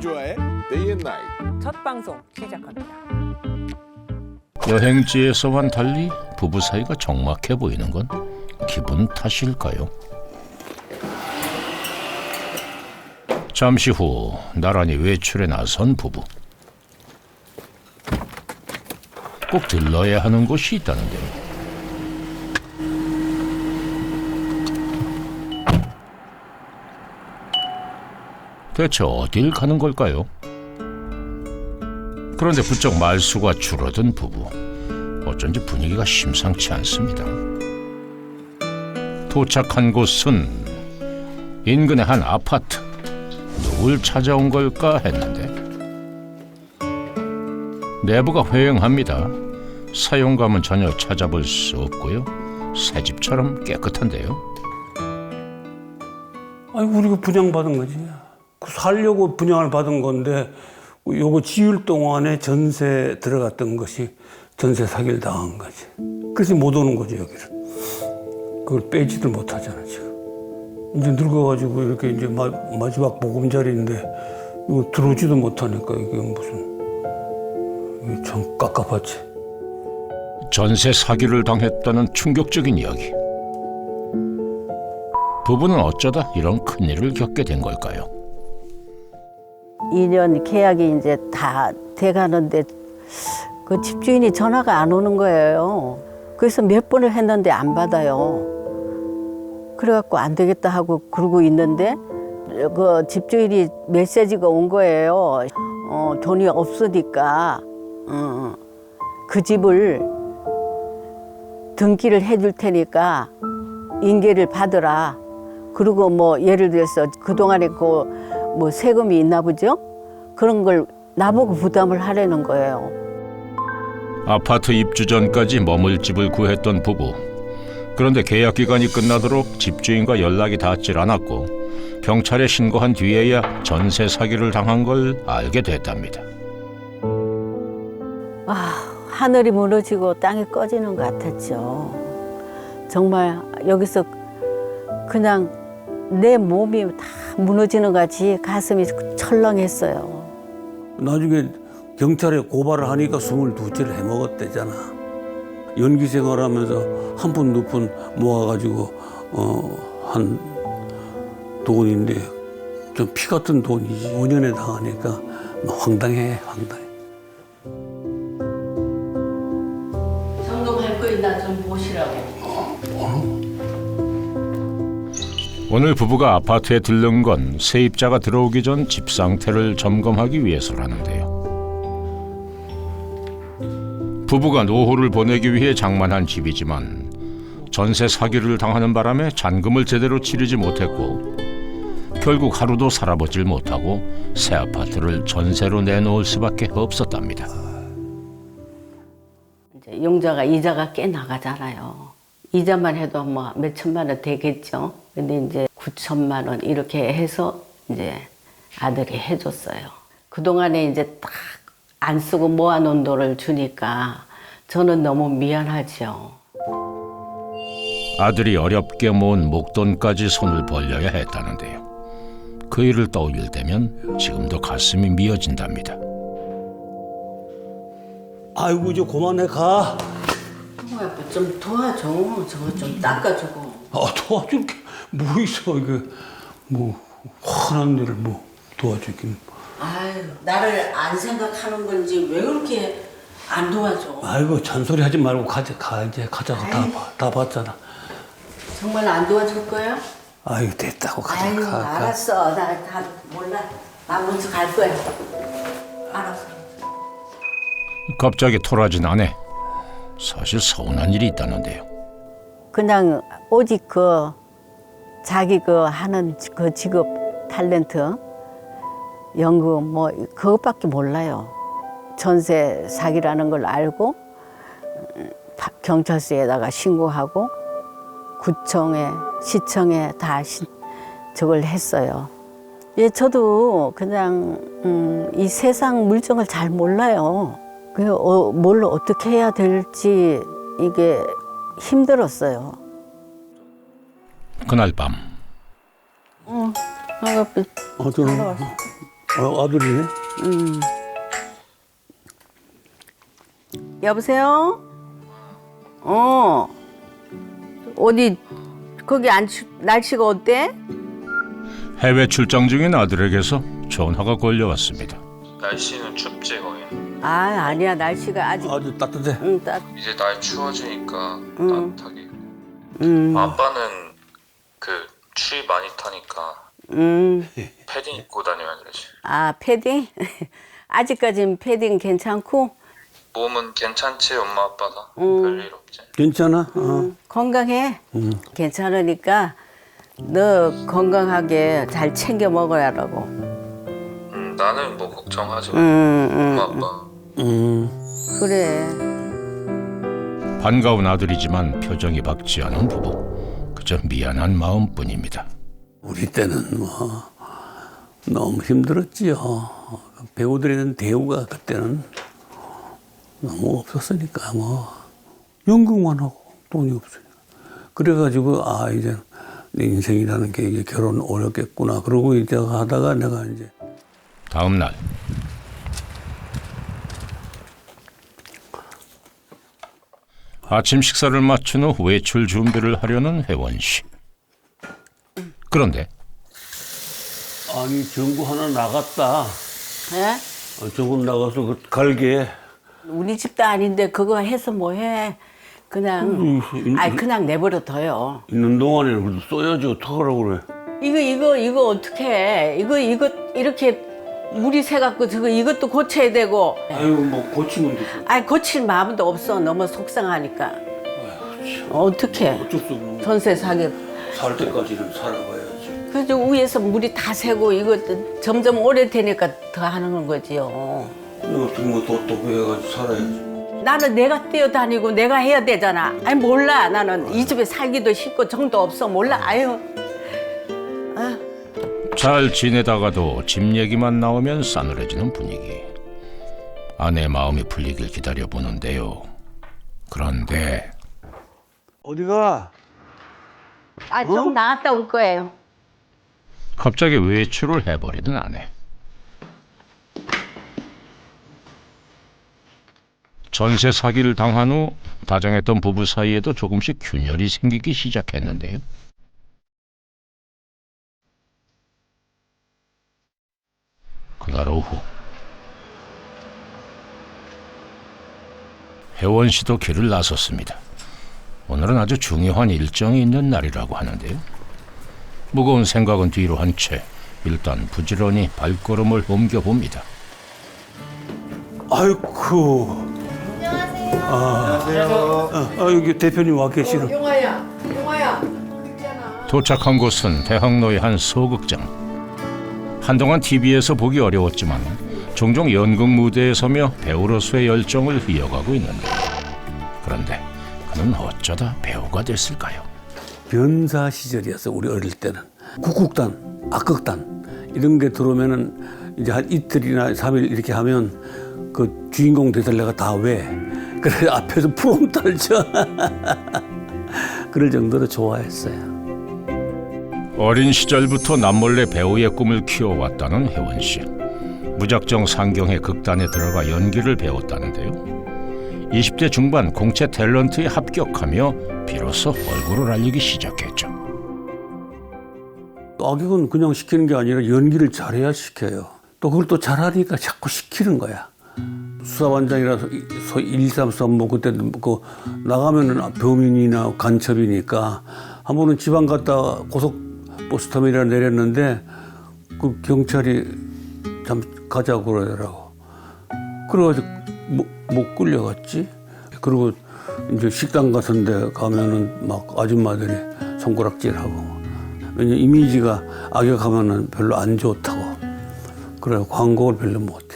김주아의 Day and Night. 첫 방송 시작합니다. 여행지에서와는 달리 부부 사이가 적막해 보이는 건 기분 탓일까요? 잠시 후 나란히 외출에 나선 부부. 꼭 들러야 하는 곳이 있다는데요. 대체 어딜 가는 걸까요? 그런데 부쩍 말수가 줄어든 부부. 어쩐지 분위기가 심상치 않습니다. 도착한 곳은 인근의 한 아파트. 누굴 찾아온 걸까 했는데 내부가 회영합니다. 사용감은 전혀 찾아볼 수 없고요. 새 집처럼 깨끗한데요. 아니 우리가 분양받은 거지. 살려고 분양을 받은 건데 요거 지을 동안에 전세 들어갔던 것이 전세 사기를 당한 거지. 그래서 못 오는 거지 여기를. 그걸 빼지들 못하잖아 지금. 이제 늙어가지고 이렇게 이제 마지막 보금자리인데 이거 들어오지도 못하니까 이게 무슨 이게 참 깝깝하지. 전세 사기를 당했다는 충격적인 이야기. 부부는 어쩌다 이런 큰일을 겪게 된 걸까요? 2년 계약이 이제 다 돼가는데 그 집주인이 전화가 안 오는 거예요. 그래서 몇 번을 했는데 안 받아요. 그래갖고 안 되겠다 하고 그러고 있는데 그 집주인이 메시지가 온 거예요. 돈이 없으니까 그 집을 등기를 해줄 테니까 인계를 받으라. 그리고 뭐 예를 들어서 그동안에 그 뭐 세금이 있나 보죠? 그런 걸 나보고 부담을 하라는 거예요. 아파트 입주 전까지 머물 집을 구했던 부부. 그런데 계약 기간이 끝나도록 집주인과 연락이 닿질 않았고 경찰에 신고한 뒤에야 전세 사기를 당한 걸 알게 됐답니다. 하늘이 무너지고 땅이 꺼지는 것 같았죠. 정말 여기서 그냥 내 몸이 다 무너지는 것 같이 가슴이 철렁했어요. 나중에 경찰에 고발을 하니까 22채를 해먹었대잖아. 연기 생활하면서 한 푼 두 푼 모아가지고 한 돈인데 좀 피 같은 돈이지. 5년에 당하니까 황당해. 점검할 거 있나 좀 보시라고. 오늘 부부가 아파트에 들른 건 세입자가 들어오기 전 집 상태를 점검하기 위해서라는데요. 부부가 노후를 보내기 위해 장만한 집이지만 전세 사기를 당하는 바람에 잔금을 제대로 치르지 못했고 결국 하루도 살아보질 못하고 새 아파트를 전세로 내놓을 수밖에 없었답니다. 이제 용자가 이자가 꽤 나가잖아요. 이자만 해도 뭐 몇 천만 원 되겠죠. 근데 이제 9천만 원 이렇게 해서 이제 아들이 해줬어요. 그동안에 이제 딱 안 쓰고 모아놓은 돈을 주니까 저는 너무 미안하죠. 아들이 어렵게 모은 목돈까지 손을 벌려야 했다는데요. 그 일을 떠올릴 때면 지금도 가슴이 미어진답니다. 아이고 이제 그만해 가. 아빠 좀 도와줘. 저거 좀 닦아주고. 도와줄 게 뭐 있어 이게 뭐 화난 일을 뭐 도와주긴. 아유, 나를 안 생각하는 건지 왜 그렇게 안 도와줘? 아이고 잔소리 하지 말고 가 이제 가자고 다 봤잖아. 정말 안 도와줄 거야? 아이고 됐다고 가자. 아유, 가. 알았어. 나 다 몰라. 나 먼저 갈 거야. 알았어. 갑자기 토라진 아내. 사실 서운한 일이 있다는데요. 그냥 오직 자기 하는 그 직업 탤런트 연금 뭐 그것밖에 몰라요. 전세 사기라는 걸 알고 경찰서에다가 신고하고 구청에 시청에 다 저걸 했어요. 예, 저도 그냥 이 세상 물정을 잘 몰라요. 뭘 어떻게 해야 될지 이게 힘들었어요. 그날 밤 아가씨. 아들이네. 여보세요? 어디 거기 날씨가 어때? 해외 출장 중인 아들에게서 전화가 걸려왔습니다. 날씨는 춥지 거기. 아니야 날씨가 아직 아주 따뜻해. 이제 날 추워지니까 따뜻하게 입고. 아빠는 그 추위 많이 타니까 패딩 입고 다녀야 되지. 패딩? 아직까지는 패딩 괜찮고 몸은 괜찮지 엄마 아빠가 별일 없지. 괜찮아? 건강해. 괜찮으니까 너 건강하게 잘 챙겨 먹어야라고. 나는 뭐 걱정하지 마. 엄마 아빠. 그래. 반가운 아들이지만 표정이 밝지 않은 부부. 그저 미안한 마음뿐입니다. 우리 때는 뭐 너무 힘들었지요. 배우들에는 대우가 그때는 너무 없었으니까 뭐 연극만 하고 돈이 없으니까. 그래가지고 이제 내 인생이라는 게 이제 결혼 어렵겠구나. 그러고 이제 하다가 내가 이제 다음 날 아침 식사를 마친 후 외출 준비를 하려는 혜원 씨. 그런데 아니 전구 하나 나갔다. 예? 조금 나가서 그 갈게. 우리 집도 아닌데 그거 해서 뭐해? 그냥 그냥 내버려둬요. 있는 동안에는 그래도 써야지 어떡하라고 그래. 이거 어떻게 해? 이거 이렇게 물이 새갖고 이것도 고쳐야 되고. 아유 뭐 고치면 되지. 고칠 마음도 없어. 너무 속상하니까. 어떻게? 어쩔 수 없는 거. 전세 사기. 살 때까지는 살아봐야지. 그래서 위에서 물이 다 새고 이거 점점 오래되니까 더 하는 거지요. 어떻게 뭐또 해가지고 살아야지. 나는 내가 뛰어다니고 내가 해야 되잖아. 몰라. 나는 이 집에 살기도 쉽고 정도 없어. 몰라. 잘 지내다가도 집 얘기만 나오면 싸늘해지는 분위기. 아내 마음이 풀리길 기다려보는데요. 그런데 어디가? 좀 나갔다 올 거예요. 갑자기 외출을 해버리는 아내. 전세 사기를 당한 후 다정했던 부부 사이에도 조금씩 균열이 생기기 시작했는데요. 그날 오후 혜원 씨도 길을 나섰습니다. 오늘은 아주 중요한 일정이 있는 날이라고 하는데요. 무거운 생각은 뒤로 한 채 일단 부지런히 발걸음을 옮겨봅니다. 아이쿠. 안녕하세요. 여기 대표님 와 계시는. 용화야. 도착한 곳은 대학로의 한 소극장. 한동안 TV에서 보기 어려웠지만 종종 연극 무대에 서며 배우로서의 열정을 이어가고 있는데, 그런데 그는 어쩌다 배우가 됐을까요? 변사 시절이었어. 우리 어릴 때는 국극단, 악극단 이런 게 들어오면은 이제 한 이틀이나 3일 이렇게 하면 그 주인공 대달래가 다 왜. 그래 앞에서 프롬프터를 쳐. 그럴 정도로 좋아했어요. 어린 시절부터 남몰래 배우의 꿈을 키워왔다는 혜원 씨. 무작정 상경의 극단에 들어가 연기를 배웠다는데요. 20대 중반 공채 탤런트에 합격하며 비로소 얼굴을 알리기 시작했죠. 악역은 그냥 시키는 게 아니라 연기를 잘해야 시켜요. 또 그걸 또 잘하니까 자꾸 시키는 거야. 수사반장이라서 123 뭐 그때 그 나가면은 병인이나 간첩이니까 한 번은 지방 갔다 고속버스터미널에 내렸는데 그 경찰이 참 가자고 그러더라고. 그래가지고 못 끌려갔지. 그리고 이제 식당 같은 데 가면은 막 아줌마들이 손가락질하고. 왜냐면 이미지가 악역하면은 별로 안 좋다고. 그래 광고를 별로 못